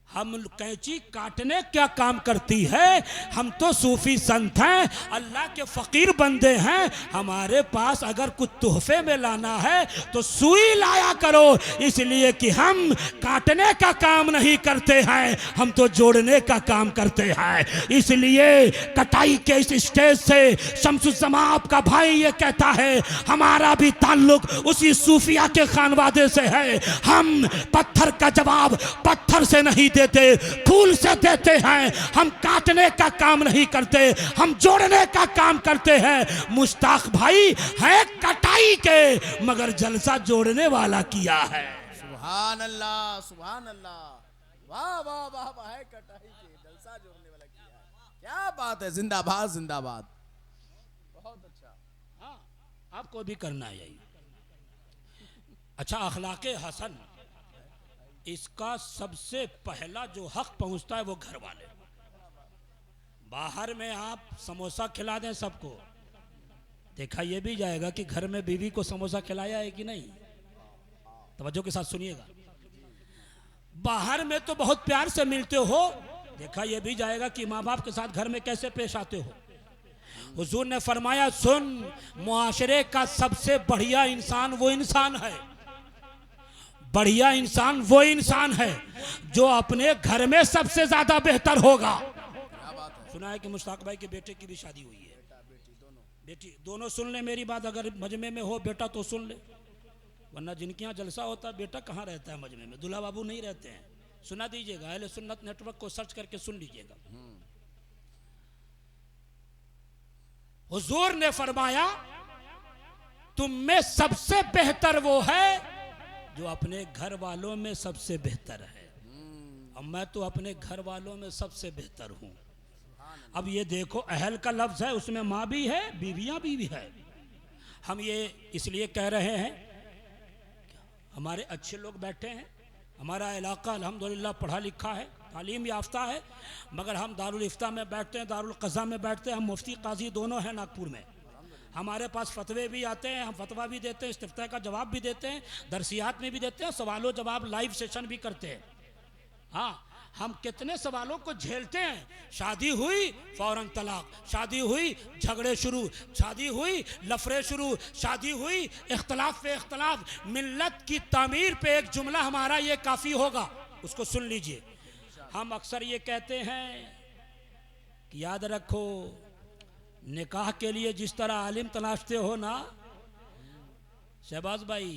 हम कैंची काटने क्या काम करती है? हम तो सूफी संत हैं, अल्लाह के फकीर बंदे हैं। हमारे पास अगर कुछ तोहफे में लाना है तो सुई लाया करो, इसलिए कि हम काटने का काम नहीं करते हैं, हम तो जोड़ने का काम करते हैं। इसलिए कटाई के इस स्टेज से शम्सुज़्ज़मा आपका भाई ये कहता है, हमारा भी ताल्लुक उसी सूफिया के खानवादे से है। हम पत्थर का जवाब पत्थर से नहीं देते, फूल से देते हैं। हम काटने का काम नहीं करते, हम जोड़ने का काम करते हैं। मुश्ताक भाई है कटाई के, मगर जलसा जोड़ने वाला किया है। सुभान अल्लाह, सुभान अल्लाह, वाह वाह वाह वाह, है कटाई के, जलसा जोड़ने वाला किया है। क्या बात है, जिंदाबाद जिंदाबाद, बहुत अच्छा। हाँ, आपको भी करना है यही। अच्छा, अखलाके हसन, इसका सबसे पहला जो हक पहुंचता है वो घर वाले। बाहर में आप समोसा खिला दें सबको, देखा ये भी जाएगा कि घर में बीवी को समोसा खिलाया है कि नहीं। तवज्जो के साथ सुनिएगा। बाहर में तो बहुत प्यार से मिलते हो, देखा ये भी जाएगा कि माँ बाप के साथ घर में कैसे पेश आते हो। हुजूर ने फरमाया, सुन, मुआशरे का सबसे बढ़िया इंसान वो इंसान है, बढ़िया इंसान वो इंसान है जो अपने घर में सबसे ज्यादा बेहतर होगा। सुना है कि मुश्ताक भाई के बेटे की भी शादी हुई है। बेटी दोनों सुन ले मेरी बात, अगर मजमे में हो बेटा तो सुन ले, वरना जिनके यहाँ जलसा होता है बेटा कहाँ रहता है मजमे में, दूल्हा बाबू नहीं रहते हैं। सुना दीजिएगा, अहले सुन्नत नेटवर्क को सर्च करके सुन लीजिएगा। हुजूर ने फरमाया, तुम में सबसे बेहतर वो है जो अपने घर वालों में सबसे बेहतर है, और मैं तो अपने घर वालों में सबसे बेहतर हूं। अब ये देखो, अहल का लफ्ज है, उसमें माँ भी है, बीवियां भी है। हम ये इसलिए कह रहे हैं, हमारे अच्छे लोग बैठे हैं, हमारा इलाका अल्हम्दुलिल्लाह पढ़ा लिखा है, तालीम याफ्ता है, मगर हम दारुल इफ्ता में बैठते हैं, दारुल क़ज़ा में बैठते हैं। हम मुफ्ती काजी दोनों हैं नागपुर में, हमारे पास फतवे भी आते हैं, हम फतवा भी देते हैं, इस्तिफ्ता का जवाब भी देते हैं, दरसियात में भी देते हैं, सवालों जवाब लाइव सेशन भी करते हैं। हाँ, हम कितने सवालों को झेलते हैं। शादी हुई फौरन तलाक, शादी हुई झगड़े शुरू, शादी हुई लफड़े शुरू, शादी हुई इख्तलाफ पे इख्तलाफ। मिल्लत की तामीर पे एक जुमला हमारा ये काफ़ी होगा, उसको सुन लीजिए। हम अक्सर ये कहते हैं कि याद रखो, निकाह के लिए जिस तरह आलिम तलाशते हो ना शहबाज भाई,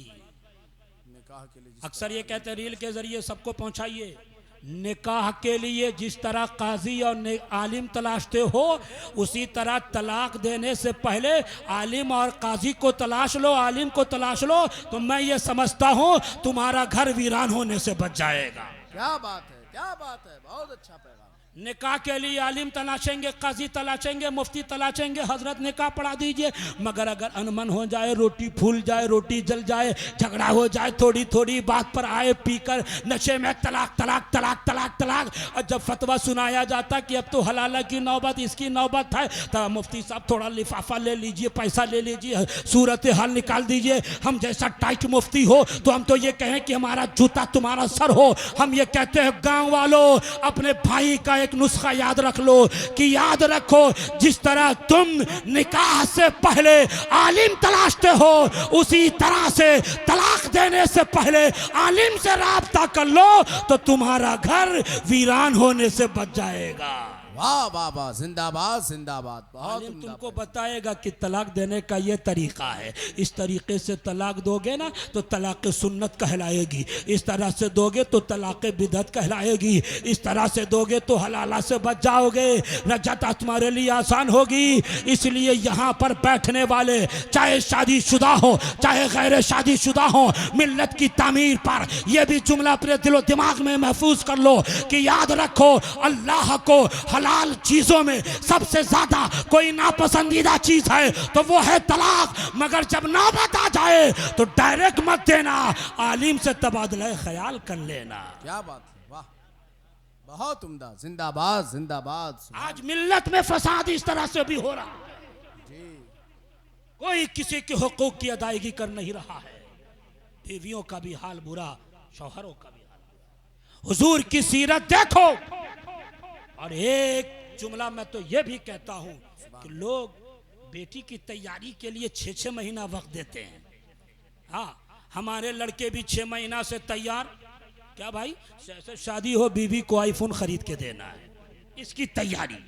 निकाह के लिए अक्सर ये कहते हैं रील के जरिए सबको पहुंचाइए, निकाह के लिए जिस तरह काजी और आलिम तलाशते हो, उसी तरह तलाक देने से पहले आलिम और काजी को तलाश लो, आलिम को तलाश लो, तो मैं ये समझता हूँ तुम्हारा घर वीरान होने से बच जाएगा। क्या बात है, क्या बात है, बहुत अच्छा पैगाम। निकाह के लिए आलिम तलाशेंगे, काजी तलाशेंगे, मुफ्ती तलाशेंगे, हजरत निकाह पढ़ा दीजिए, मगर अगर अनमन हो जाए, रोटी फूल जाए, रोटी जल जाए, झगड़ा हो जाए, थोड़ी थोड़ी बात पर आए, पीकर नशे में तलाक तलाक तलाक तलाक तलाक, और जब फतवा सुनाया जाता कि अब तो हलाला की नौबत, इसकी नौबत है, तब मुफ्ती साहब थोड़ा लिफाफा ले लीजिए, पैसा ले लीजिए, सूरत हाल निकाल दीजिए। हम जैसा टाइट मुफ्ती हो तो हम तो ये कहें कि हमारा जूता तुम्हारा सर हो। हम ये कहते हैं, गाँव वालों, अपने भाई का एक नुस्खा याद रख लो कि याद रखो, जिस तरह तुम निकाह से पहले आलिम तलाशते हो, उसी तरह से तलाक देने से पहले आलिम से राब्ता कर लो, तो तुम्हारा घर वीरान होने से बच जाएगा। वाह वाह वाह, जिंदाबाद जिंदाबाद, बहुत आलिम उम्दा तुमको बताएगा कि तलाक देने का ये तरीका है, इस तरीके से तलाक दोगे ना तो तलाक सुन्नत कहलाएगी, इस तरह से दोगे तो तलाक बिदअत कहलाएगी, इस तरह से दोगे तो हलाला से बच जाओगे, रजत तुम्हारे लिए आसान होगी। इसलिए यहाँ पर बैठने वाले चाहे शादीशुदा हो चाहे गैर शादीशुदा हो, मिल्लत की तामीर पर यह भी जुमला अपने दिलो दिमाग में महफूज कर लो कि याद रखो, अल्लाह को हलाल चीजों में सबसे ज्यादा कोई नापसंदीदा चीज है तो वो है तलाक, मगर जब नौबत आ जाए तो डायरेक्ट मत देना, आलिम से तबादला ख्याल कर लेना। क्या बात है, वाह, बहुत उम्दा, जिंदाबाद जिंदाबाद। आज मिल्लत में फसाद इस तरह से भी हो रहा है, कोई किसी के हुकूक की अदायगी कर नहीं रहा है, बीवियों का भी हाल बुरा, शौहरों का भी हाल बुरा। हुजूर की सीरत देखो। और एक जुमला मैं तो ये भी कहता हूं कि लोग बेटी की तैयारी के लिए 6-6 महीना वक्त देते हैं। हाँ, हमारे लड़के भी 6 महीना से तैयार। क्या भाई, जैसे शादी हो बीवी को आईफोन खरीद के देना है, इसकी तैयारी।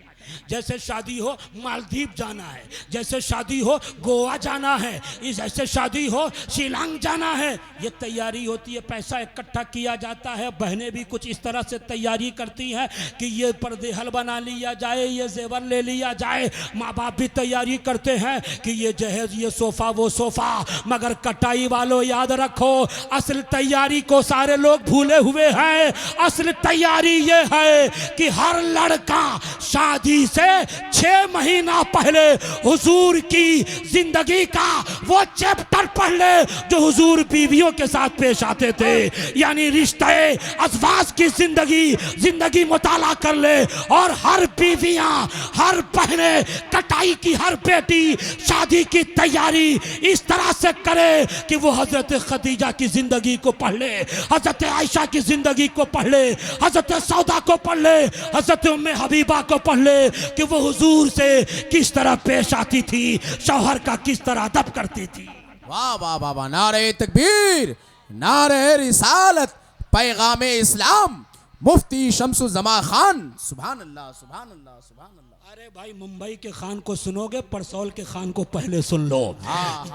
जैसे शादी हो मालदीव जाना है, जैसे शादी हो गोवा जाना है, जैसे शादी हो शिलांग जाना है, ये तैयारी होती है। पैसा इकट्ठा किया जाता है। बहनें भी कुछ इस तरह से तैयारी करती हैं कि ये पर्देहल बना लिया जाए, ये जेवर ले लिया जाए। माँ बाप भी तैयारी करते हैं कि ये जहेज, ये सोफा, वो सोफा। मगर कटाई वालों याद रखो, असल तैयारी को सारे लोग भूले हुए हैं। असल तैयारी ये है कि हर लड़का शादी से 6 महीना पहले हुजूर की जिंदगी का वो चैप्टर पढ़ ले जो हुजूर बीवियों के साथ पेश आते थे। यानी रिश्ते अज़वाज की जिंदगी मुताला कर ले। और हर बीवियां, हर बहने, कटाई की हर बेटी शादी की तैयारी इस तरह से करे कि वो हजरत खदीजा की जिंदगी को पढ़ ले, हजरत आयशा की जिंदगी को पढ़ ले, हजरत सौदा को पढ़ ले, हजरत उम्मे हबीबा को पढ़ ले कि वो हुजूर से किस तरह पेश आती थी, शौहर का किस तरह अदब करती थी। वाह वाह वाह वाह, नारे तकबीर, नारे रिसालत, पैगाम इस्लाम, मुफ्ती शम्सुज़्ज़मा खान। सुभान अल्लाह, सुभान अल्लाह, सुभान अल्लाह। अरे भाई, मुंबई के खान को सुनोगे, परसौल के खान को पहले सुन लो।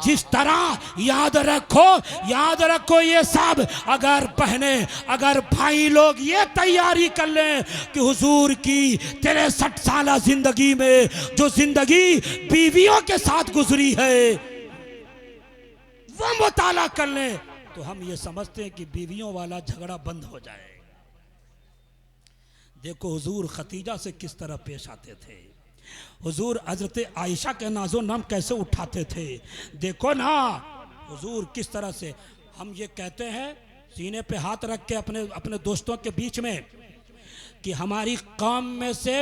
जिस तरह याद रखो ये सब। अगर बहने, अगर भाई लोग ये तैयारी कर लें कि हुजूर की 63 साल जिंदगी में जो जिंदगी बीवियों के साथ गुजरी है वो मुताला कर लें, तो हम ये समझते हैं कि बीवियों वाला झगड़ा बंद हो जाए। देखो हुजूर खतीजा से किस तरह पेश आते थे, हुजूर हजरत आयशा के नाजो नाम कैसे उठाते थे। देखो ना हुजूर किस तरह से। हम ये कहते हैं सीने पे हाथ रख के अपने दोस्तों के बीच में कि हमारी कौम में से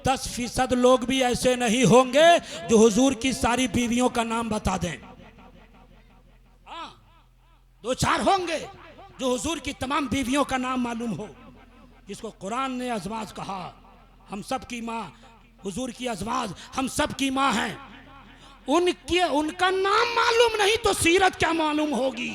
10% लोग भी ऐसे नहीं होंगे जो हुजूर की सारी बीवियों का नाम बता दें। 2-4 होंगे जो हुजूर की तमाम बीवियों का नाम मालूम हो, जिसको कुरान ने अज़वाज कहा। हम सब की माँ, हुजूर की अज़वाज हम सब की माँ हैं। उनका नाम मालूम नहीं तो सीरत क्या मालूम होगी।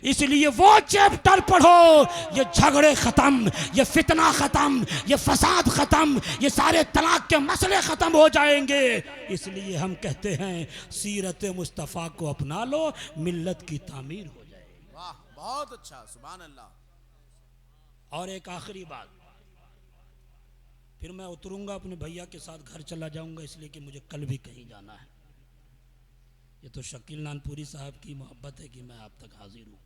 इसलिए वो चैप्टर पढ़ो, ये झगड़े खत्म, ये फितना खत्म, ये फसाद खत्म, ये सारे तलाक के मसले खत्म हो जाएंगे। इसलिए हम कहते हैं सीरत मुस्तफ़ा को अपना लो, मिल्लत की तामीर हो जाएगी। वाह, बहुत अच्छा, सुभान अल्लाह। और एक आखिरी बात, फिर मैं उतरूंगा अपने भैया के साथ घर चला जाऊंगा, इसलिए कि मुझे कल भी कहीं जाना है। ये तो शकील नानपुरी साहब की मोहब्बत है कि मैं आप तक हाजिर हूँ।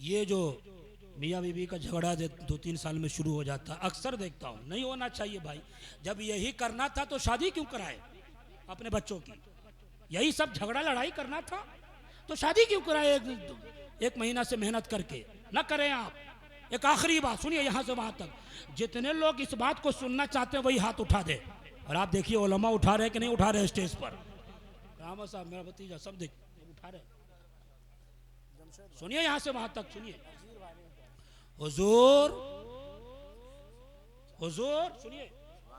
ये जो मियाँ बीवी का झगड़ा 2-3 साल में शुरू हो जाता, अक्सर देखता हूँ। नहीं होना चाहिए भाई। जब यही करना था तो शादी क्यों कराए अपने बच्चों की? यही सब झगड़ा लड़ाई करना था तो शादी क्यों कराए? 1 महीना से मेहनत करके ना करें आप। एक आखिरी बात सुनिए, यहाँ से वहाँ तक जितने लोग इस बात को सुनना चाहते हैं वही हाथ उठा दे। और आप देखिए उलमा उठा रहे कि नहीं उठा रहे स्टेज पर। रामा साहब, मेरा भतीजा, सब देख उठा रहे। सुनिए यहाँ से वहाँ तक सुनिए। हुजूर सुनिए,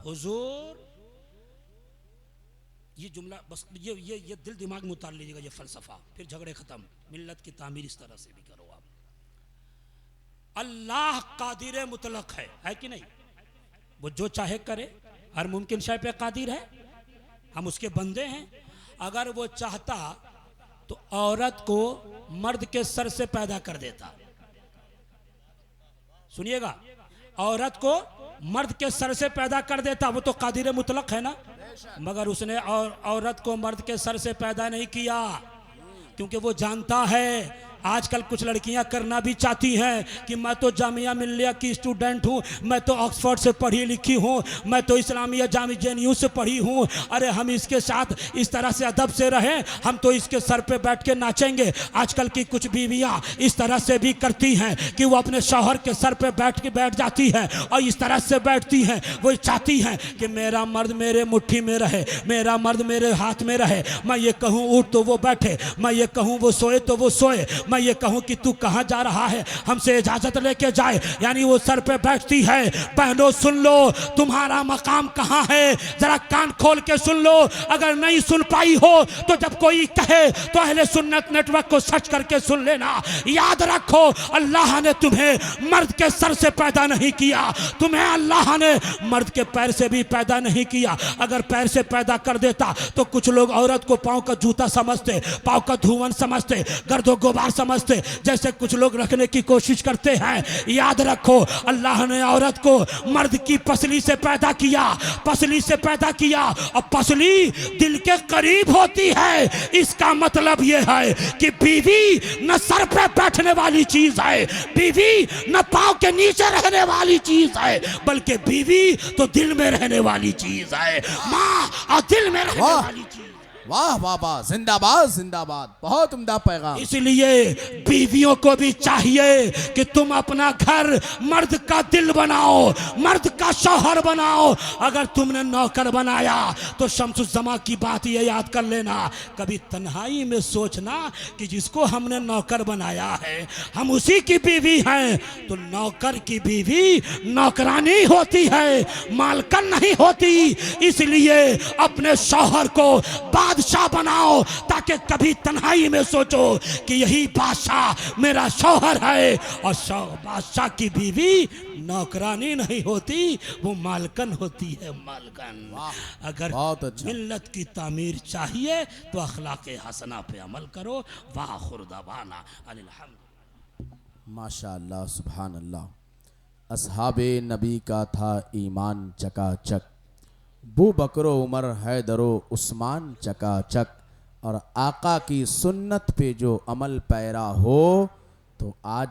हुजूर ये जुमला बस ये दिल दिमाग में उतार लीजिएगा, ये फलसफा। फिर झगड़े खत्म, मिल्लत की तामीर इस तरह से भी करो आप। अल्लाह कादिर मुतलक है कि नहीं? वो जो चाहे करे, हर मुमकिन शय पे कादिर है। हम उसके बंदे हैं। अगर वो चाहता तो औरत को मर्द के सर से पैदा कर देता। सुनिएगा, औरत को मर्द के सर से पैदा कर देता, वो तो कादिर मुतलक है ना। मगर उसने औरत को मर्द के सर से पैदा नहीं किया, क्योंकि वो जानता है आजकल कुछ लड़कियां करना भी चाहती हैं कि मैं तो जामिया मिल्लिया की स्टूडेंट हूं, मैं तो ऑक्सफोर्ड से पढ़ी लिखी हूं, मैं तो इस्लामिया जामिया JNU से पढ़ी हूं। अरे हम इसके साथ इस तरह से अदब से रहें, हम तो इसके सर पे बैठ के नाचेंगे। आजकल की कुछ बीवियां इस तरह से भी करती हैं कि वो अपने शौहर के सर पे बैठ जाती हैं और इस तरह से बैठती हैं। वो चाहती हैं कि मेरा मर्द मेरे मुट्ठी में रहे, मेरा मर्द मेरे हाथ में रहे। मैं ये कहूँ उठ तो वो बैठे, मैं ये कहूँ वो सोए तो वो सोए, मैं ये कहूँ कि तू कहाँ जा रहा है, हमसे इजाज़त लेके जाए, यानी वो सर पे बैठती है। बहनों सुन लो, तुम्हारा मकाम कहाँ है, जरा कान खोल के सुन लो। अगर नहीं सुन पाई हो तो जब कोई कहे तो अहले सुन्नत नेटवर्क को सर्च करके सुन लेना। याद रखो, अल्लाह ने तुम्हें मर्द के सर से पैदा नहीं किया, तुम्हें अल्लाह ने मर्द के पैर से भी पैदा नहीं किया। अगर पैर से पैदा कर देता तो कुछ लोग औरत को पाँव का जूता समझते, पाँव का धुवन समझते, गर्दो गुबार समझते, जैसे कुछ लोग रखने की कोशिश करते हैं। याद रखो, अल्लाह ने औरत को मर्द की पसली से पैदा किया, पसली से पैदा किया, और पसली दिल के करीब होती है। इसका मतलब यह है कि बीवी न सर पे बैठने वाली चीज है, बीवी न पाँव के नीचे रहने वाली चीज है, बल्कि बीवी तो दिल में रहने वाली चीज है। माँ और दिल में रहने वाली चीज। वाह वाह वाह, जिंदाबाद जिंदाबाद, बहुत उम्दा पैगाम। इसलिए बीवियों को भी चाहिए कि तुम अपना घर मर्द का दिल बनाओ, मर्द का शौहर बनाओ। अगर तुमने नौकर बनाया तो शम्सुज़्ज़मा की बात ये याद कर लेना, कभी तन्हाई में सोचना कि जिसको हमने नौकर बनाया है हम उसी की बीवी हैं। तो नौकर की बीवी नौकरानी होती है, मालकन नहीं होती। इसलिए अपने शौहर को बादशाह बनाओ, ताकि कभी तन्हाई में सोचो कि यही बादशाह मेरा शौहर है। और बादशाह की बीवी नौकरानी नहीं होती, वो मालकन होती है, मालकन। अगर अच्छा। मिल्लत की तामीर चाहिए तो अखलाक़े हसना पे अमल करो। वाह खुरदाबाना अनिल माशाअल्लाह, सुभान अल्लाह। असहाबे नबी का था ईमान चकाचक, बू बकरो उमर हैदरो उस्मान चकाचक। और आका की सुन्नत पे जो अमल पैरा हो तो आज